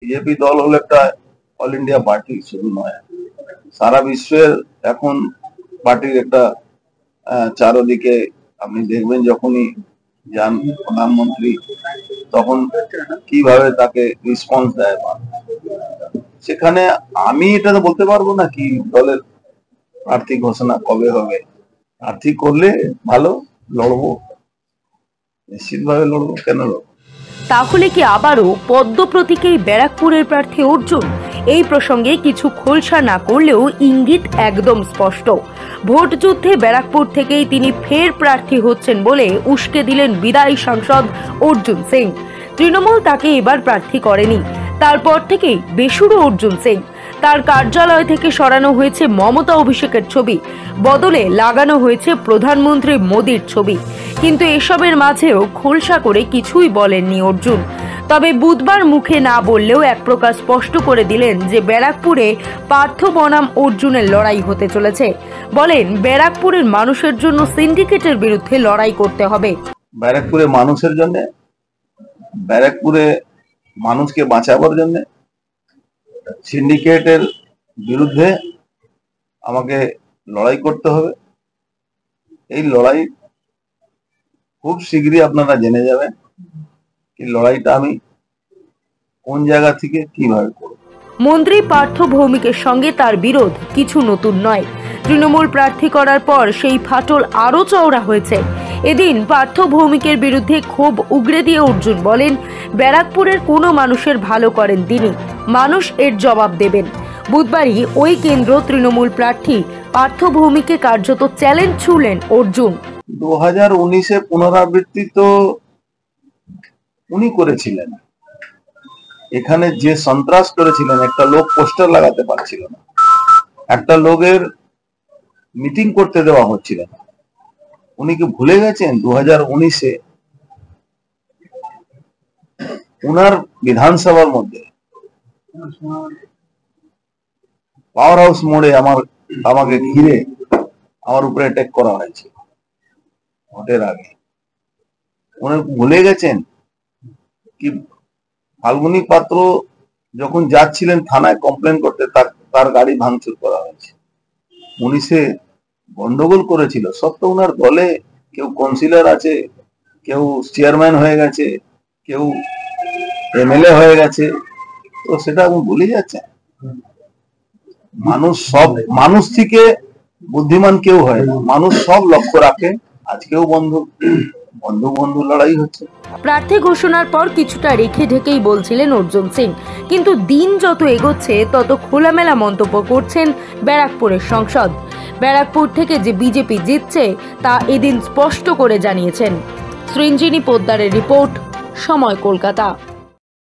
BJP দল হলো একটা অল ইন্ডিয়া পার্টি, শুধু নয় সারা বিশ্বের এখন পার্টির একটা চারদিকে আপনি দেখবেন যখনই যান প্রধানমন্ত্রী তখন কিভাবে তাকে রেসপন্স দেয়। সেখানে আমি এটা তো বলতে পারবো না কি দলের প্রার্থী ঘোষণা কবে হবে। প্রার্থী করলে ভালো, লড়বো, নিশ্চিতভাবে লড়বো, কেন লড়বো। তাহলে কি আবারও পদ্ম প্রতীকেই ব্যারাকপুরের প্রার্থী অর্জুন? এই প্রসঙ্গে কিছু খোলসা না করলেও ইঙ্গিত একদম স্পষ্ট। ভোট যুদ্ধে ব্যারাকপুর থেকেই তিনি ফের প্রার্থী হচ্ছেন বলে উস্কে দিলেন বিদায়ী সাংসদ অর্জুন সিং। তৃণমূল তাকে এবার প্রার্থী করেনি, তারপর থেকেই বেসুরো অর্জুন সিং। তার কার্যালয় থেকে সরানো হয়েছে মমতা অভিষেকের ছবি, বদলে লাগানো হয়েছে প্রধানমন্ত্রী মোদির ছবি। কিন্তু এসবের মাঝেও খোলসা করে কিছুই বলেননি অর্জুন। তবে বুধবার মুখে না বললেও এক প্রকার স্পষ্ট করে দিলেন যে ব্যারাকপুরে পার্থ বনাম অর্জুনের লড়াই হতে চলেছে। বলেন, ব্যারাকপুরের মানুষের জন্য সিন্ডিকেটের বিরুদ্ধে লড়াই করতে হবে। ব্যারাকপুরে মানুষের জন্য, ব্যারাকপুরে মানুষকে বাঁচাবার জন্য সিন্ডিকেটের বিরুদ্ধে আমাকে লড়াই করতে হবে। এই লড়াই খুব শীঘ্রই আপনারা জেনে যাবেন এই লড়াইটা আমি কোন জায়গা থেকে কিভাবে করব। মন্ত্রী পার্থ ভৌমিকের সঙ্গে তার বিরোধ কিছু নতুন নয়। তৃণমূল প্রার্থী করার পর সেই ফাটল আরো চওড়া হয়েছে। এদিন পার্থ ভৌমিকের বিরুদ্ধে ক্ষোভ উগরে দিয়ে অর্জুন বলেন, ব্যারাকপুরের কোনো মানুষের ভালো করেন তিনি, মানুষ এর জবাব দেবেন। বুধবারই ওই কেন্দ্র তৃণমূল প্রার্থী পার্থ ভৌমিককে কার্যত চ্যালেঞ্জ ছুড়লেন অর্জুন। 2019-এ পুনরাবৃত্তি তো উনি করেছিলেন। এখানে যে সন্ত্রাস করেছিলেন, একটা লোক পোস্টার লাগাতে পারছিল না, একটা লোকের মিটিং করতে দেওয়া হচ্ছিল না। উনি কি ভুলে গেছেন 2019-এ উনার বিধানসভার মধ্যে পাওয়ার হাউস মোড়ে আমাকে ঘিরে আমার উপরে অ্যাটাক করা হয়েছে ভোটের আগে। উনি ভুলে গেছেন কি ফাল্গুনী পাত্র যখন যাচ্ছিলেন থানায় কমপ্লেন করতে, তার গাড়ি ভাঙচুর করা হয়েছে। 19-এ গন্ডগোল করেছিল, সব তো ওনার দলে কেউ কাউন্সিলর আছে, কেউ চেয়ারম্যান হয়ে গেছে, কেউ এমএলএ হয়ে গেছে, তো সেটা আপনি ভুলে যাচ্ছেন। মানুষ থেকে বুদ্ধিমান কেউ হয় না, মানুষ সব লক্ষ্য রাখে। আজকেও বন্ধু লড়াই হচ্ছে। প্রার্থী ঘোষণার পর কিছুটা রেখে ঢেকেই বলছিলেন অর্জুন সিং, কিন্তু দিন যত এগোচ্ছে তত খোলামেলা মন্তব্য করছেন ব্যারাকপুরের সংসদ। ব্যারাকপুর থেকে যে বিজেপি জিতছে তা এদিন স্পষ্ট করে জানিয়েছেন। সৃঞ্জিনী পোদ্দারের রিপোর্ট, সময়, কলকাতা।